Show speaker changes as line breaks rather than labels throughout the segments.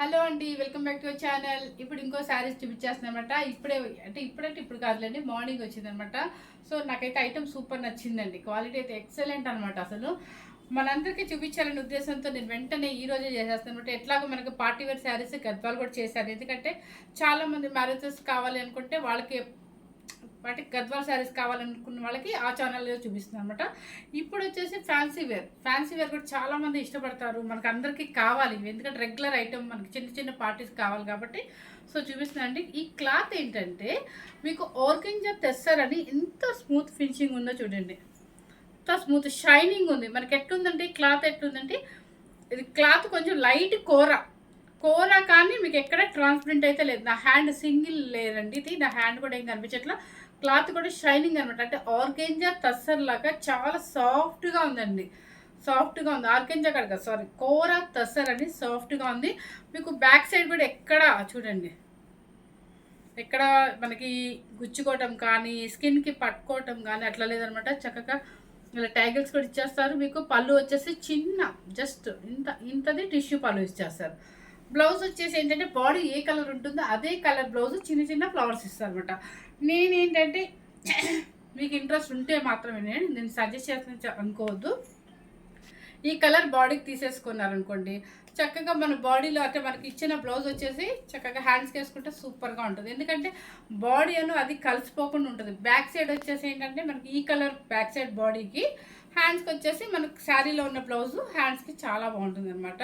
Hello అండి, welcome back to our channel. ఇప్పుడు ఇంకో శారీస్ చూపించేస్తానమాట. ఇప్పుడు కాదులేండి, మార్నింగ్ వచ్చిందనమాట. సో నాకైతే ఐటమ్ సూపర్ నచ్చిందండి. క్వాలిటీ అయితే ఎక్సలెంట్ అనమాట. అసలు మనందరికీ చూపించాలనే ఉద్దేశంతో నేను వెంటనే ఈ రోజే చేసేస్తాను అనమాట. ఎట్లాగో మనకు పార్టీ వేర్ శారీస్ గద్వాలు కూడా చేశాను. ఎందుకంటే చాలామంది మ్యారేజెస్ కావాలి అనుకుంటే వాళ్ళకి వాటికి గద్వాల్ శారీస్ కావాలనుకున్న వాళ్ళకి ఆ ఛానల్లో చూపిస్తుంది అనమాట. ఇప్పుడు వచ్చేసి ఫ్యాన్సీ వేర్ కూడా చాలామంది ఇష్టపడతారు. మనకు అందరికీ కావాలి, ఎందుకంటే రెగ్యులర్ ఐటమ్ మనకి చిన్న చిన్న పార్టీస్ కావాలి కాబట్టి సో చూపిస్తున్నానండి. ఈ క్లాత్ ఏంటంటే మీకు ఆర్గంజా టెస్సర్ అని ఎంత స్మూత్ ఫినిషింగ్ ఉందో చూడండి. ఎంత స్మూత్ షైనింగ్ ఉంది. మనకి ఎట్లుందంటే క్లాత్ ఎట్లుందంటే ఇది క్లాత్ కొంచెం లైట్ కూర కానీ మీకు ఎక్కడ ట్రాన్స్పరెంట్ అయితే లేదు. నా హ్యాండ్ సింగిల్ లేదండి, ఇది నా హ్యాండ్ కూడా ఏం కనిపించట్లా. క్లాత్ కూడా షైనింగ్ అనమాట. అంటే ఆర్గెంజా టస్సర్ లాగా చాలా సాఫ్ట్గా ఉందండి. సాఫ్ట్గా ఉంది. ఆర్గెంజా కాదు, సారీ, కోరా టస్సర్ అని సాఫ్ట్గా ఉంది. మీకు బ్యాక్ సైడ్ కూడా ఎక్కడ చూడండి, ఎక్కడ మనకి గుచ్చుకోవటం కానీ స్కిన్కి పట్టుకోవటం కానీ అట్లా లేదనమాట. చక్కగా ఇలా ట్యాగిల్స్ కూడా ఇచ్చేస్తారు. మీకు పళ్ళు వచ్చేసి చిన్న జస్ట్ ఇంతది టిష్యూ పళ్ళు ఇచ్చేస్తారు. బ్లౌజ్ వచ్చేసి ఏంటంటే బాడీ ఏ కలర్ ఉంటుందో అదే కలర్ బ్లౌజ్ చిన్న చిన్న ఫ్లవర్స్ ఇస్తారు అనమాట. నేనేంటంటే మీకు ఇంట్రెస్ట్ ఉంటే మాత్రమే నేను సజెస్ట్ చేస్తాను అనుకోవద్దు. ఈ కలర్ బాడీకి తీసేసుకున్నారనుకోండి, చక్కగా మన బాడీలో అంటే మనకి ఇచ్చిన బ్లౌజ్ వచ్చేసి చక్కగా హ్యాండ్స్కి వేసుకుంటే సూపర్గా ఉంటుంది. ఎందుకంటే బాడీ అది కలిసిపోకుండా ఉంటుంది. బ్యాక్ సైడ్ వచ్చేసి ఏంటంటే మనకి ఈ కలర్ బ్యాక్ సైడ్ బాడీకి, హ్యాండ్స్కి వచ్చేసి మనకు శారీలో ఉన్న బ్లౌజ్ హ్యాండ్స్కి చాలా బాగుంటుంది అనమాట.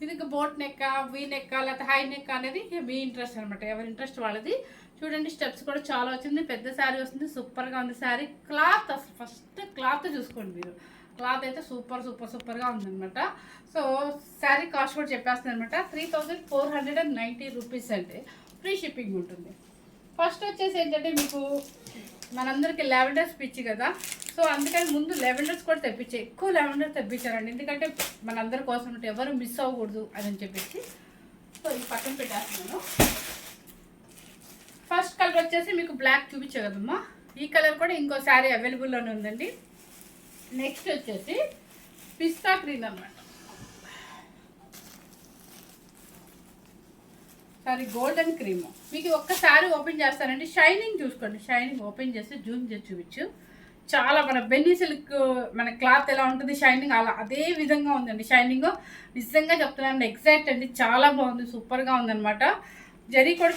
ఇది ఇంకా బోట్ నెక్క, వీ నెక్క, లేకపోతే హై నెక్ అనేది మీ ఇంట్రెస్ట్ అనమాట. ఎవరి ఇంట్రెస్ట్ వాళ్ళది. చూడండి, స్టెప్స్ కూడా చాలా వచ్చింది. పెద్ద శారీ వస్తుంది, సూపర్గా ఉంది శారీ. క్లాత్ అసలు ఫస్ట్ క్లాత్ చూసుకోండి మీరు. క్లాత్ అయితే సూపర్గా ఉందనమాట. సో శారీ కాస్ట్ కూడా చెప్పేస్తుంది అనమాట. 3490 రూపీస్ అంటే ఫ్రీ షిప్పింగ్ ఉంటుంది. ఫస్ట్ వచ్చేసి ఏంటంటే మీకు మనందరికీ లెవెండర్స్ పిచ్చి కదా, సో అందుకని ముందు లెవెండర్స్ కూడా ఎక్కువ లెవెండర్స్ తెప్పించారండి. ఎందుకంటే మనందరి కోసం ఉంటే ఎవరు మిస్ అవ్వకూడదు అని చెప్పేసి. సో ఇది పక్కన పెట్టేస్తున్నాను. ఫస్ట్ కలర్ వచ్చేసి మీకు బ్లాక్ చూపించే కదమ్మా. ఈ కలర్ కూడా ఇంకో శారీ అవైలబుల్లోనే ఉందండి. నెక్స్ట్ వచ్చేసి పిస్తా గ్రీన్ అనమాట. Sorry, golden cream. మీకు ఒక్కసారి ఓపెన్ చేస్తానండి, షైనింగ్ చూసుకోండి. షైనింగ్ ఓపెన్ చేసి జూమ్ చేసి చూపించు. చాలా మన బెన్నీ సిల్క్ మన క్లాత్ ఎలా ఉంటుంది షైనింగ్, అలా అదే విధంగా ఉందండి షైనింగ్. నిజంగా చెప్తున్నాను, ఎగ్జాక్ట్ అండి, చాలా బాగుంది, సూపర్గా ఉందన్నమాట. జరీ కూడా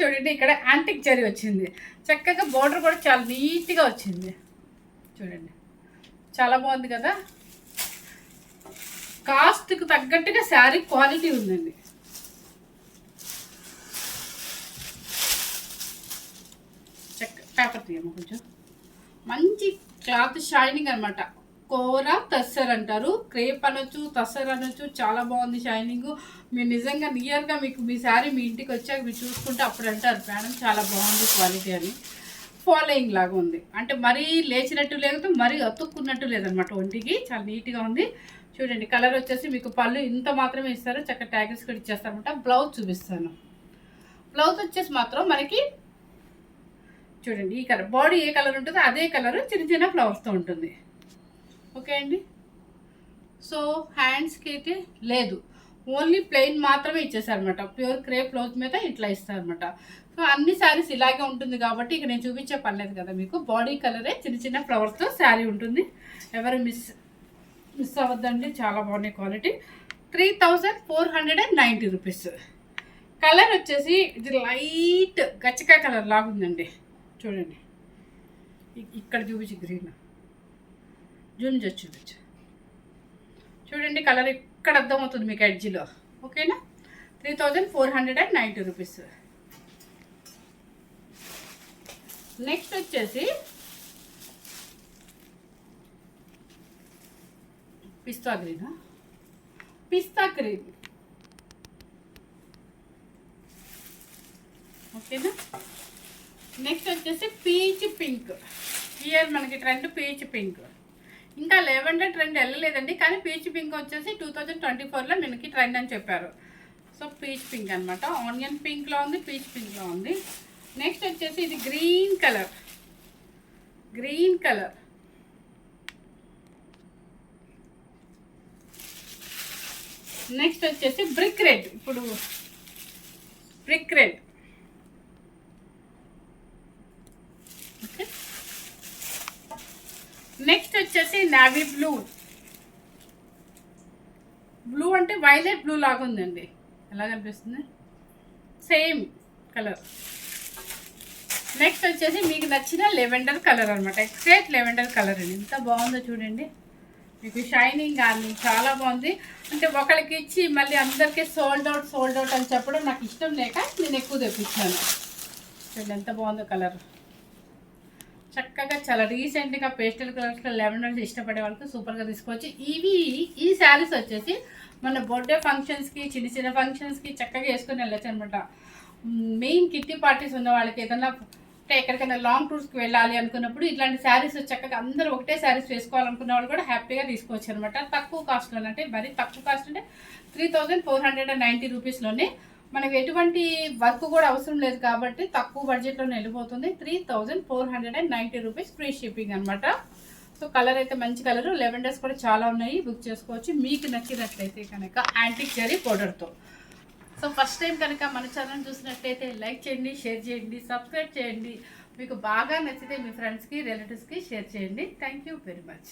చూడండి, ఇక్కడ యాంటిక్ జరీ వచ్చింది. చక్కగా బోర్డర్ కూడా చాలా నీట్గా వచ్చింది. చూడండి, చాలా బాగుంది కదా. కాస్ట్కి తగ్గట్టుగా శారీ క్వాలిటీ ఉందండి. పేపర్ తీయమ్మా కొంచెం. మంచి క్లాత్ షైనింగ్ అనమాట. కోరా టస్సర్ అంటారు, క్రేప్ అనొచ్చు, టస్సర్ అనొచ్చు. చాలా బాగుంది షైనింగ్. మీరు నిజంగా నియర్గా మీకు మీ శారీ మీ ఇంటికి వచ్చాక మీరు చూసుకుంటే అప్పుడు అంటారు మేడం చాలా బాగుంది క్వాలిటీ అని. ఫాలోయింగ్ లాగా ఉంది, అంటే మరీ లేచినట్టు లేదు, మరీ అతుక్కున్నట్టు లేదనమాట. ఒంటికి చాలా నీట్గా ఉంది. చూడండి, కలర్ వచ్చేసి మీకు పళ్ళు ఇంత మాత్రమే ఇస్తారు. చక్కగా ట్యాగిల్స్ కూడా ఇచ్చేస్తారనమాట. బ్లౌజ్ చూపిస్తాను. బ్లౌజ్ వచ్చేసి మాత్రం మనకి చూడండి, ఈ కలర్ బాడీ ఏ కలర్ ఉంటుందో అదే కలర్ చిన్న చిన్న ఫ్లవర్స్తో ఉంటుంది. ఓకే అండి. సో హ్యాండ్స్కి అయితే లేదు, ఓన్లీ ప్లెయిన్ మాత్రమే ఇచ్చేసారనమాట. ప్యూర్ క్రేప్ బ్లౌజ్ మీద ఇట్లా ఇస్తారనమాట. సో అన్ని శారీస్ ఇలాగే ఉంటుంది కాబట్టి ఇక నేను చూపించే పర్లేదు కదా. మీకు బాడీ కలరే చిన్న చిన్న ఫ్లవర్స్తో శారీ ఉంటుంది. ఎవరు మిస్ అవ్వద్దండి, చాలా బాగున్నాయి క్వాలిటీ. 3490 రూపీస్. కలర్ వచ్చేసి ఇది లైట్ గచ్చకాయ కలర్ లాగా ఉందండి. చూడండి, ఇక్కడ చూపించి గ్రీన్ జూమ్ చేసి చూపించు. చూడండి, కలర్ ఇక్కడ అర్థమవుతుంది మీకు ఎడ్జ్లో. ఓకేనా. 3490 రూపీస్. నెక్స్ట్ వచ్చేసి పిస్తా గ్రీన్. ఓకేనా. నెక్స్ట్ వచ్చేసి పీచ్ పింక్. ఇయర్ మనకి ట్రెండ్ పీచ్ పింక్. ఇంకా లెవెండర్ ట్రెండ్ వెళ్ళలేదండి, కానీ పీచ్ పింక్ వచ్చేసి 2024లో మనకి ట్రెండ్ అని చెప్పారు. సో పీచ్ పింక్ అనమాట. ఆనియన్ పింక్లో ఉంది, పీచ్ పింక్లో ఉంది. నెక్స్ట్ వచ్చేసి ఇది గ్రీన్ కలర్. నెక్స్ట్ వచ్చేసి బ్రిక్ రెడ్. ఇప్పుడు బ్రిక్ రెడ్. ఓకే, నెక్స్ట్ వచ్చేసి నావీ బ్లూ. బ్లూ అంటే వైలెట్ బ్లూ లాగా ఉందండి, ఎలా కనిపిస్తుంది, సేమ్ కలర్. నెక్స్ట్ వచ్చేసి మీకు నచ్చిన లెవెండర్ కలర్ అనమాట, ఎగ్జాక్ట్ లెవెండర్ కలర్ అండి. ఎంత బాగుందో చూడండి, మీకు షైనింగ్ కానీ చాలా బాగుంది. అంటే ఒకరికి ఇచ్చి మళ్ళీ అందరికీ సోల్డ్ అవుట్ అని చెప్పడం నాకు ఇష్టం లేక నేను ఎక్కువ తెప్పించాను. చూడండి ఎంత బాగుందో కలర్. చక్కగా చాలా రీసెంట్గా పేస్టల్ కలర్స్లో లెవెండర్స్ ఇష్టపడే వాళ్ళకి సూపర్గా తీసుకోవచ్చు. ఈ శారీస్ వచ్చేసి మన బర్త్డే ఫంక్షన్స్కి, చిన్న చిన్న ఫంక్షన్స్కి చక్కగా వేసుకొని వెళ్ళచ్చు అనమాట. మెయిన్ కిట్టి పార్టీస్ ఉన్న వాళ్ళకి, ఏదన్నా అంటే ఎక్కడికైనా లాంగ్ టూర్స్కి వెళ్ళాలి అనుకున్నప్పుడు ఇట్లాంటి శారీస్ చక్కగా అందరూ ఒకటే శారీస్ వేసుకోవాలనుకున్న వాళ్ళు కూడా హ్యాపీగా తీసుకోవచ్చు అనమాట. తక్కువ కాస్ట్లో, అంటే మరీ తక్కువ కాస్ట్ అంటే 3490 రూపీస్లోనే మనకు ఎటువంటి వర్క్ కూడా అవసరం లేదు కాబట్టి తక్కువ బడ్జెట్లోనే వెళ్ళిపోతుంది. 3490 రూపీస్ ఫ్రీ షిప్పింగ్ అనమాట. సో కలర్ అయితే మంచి కలరు, లెవెండర్స్ కూడా చాలా ఉన్నాయి, బుక్ చేసుకోవచ్చు. మీకు నచ్చినట్లయితే కనుక యాంటిక్ జరీ పౌడర్తో. సో ఫస్ట్ టైం కనుక మన ఛానల్ చూసినట్లయితే లైక్ చేయండి, షేర్ చేయండి, సబ్స్క్రైబ్ చేయండి. మీకు బాగా నచ్చితే మీ ఫ్రెండ్స్కి, రిలేటివ్స్కి షేర్ చేయండి. Thank you very much.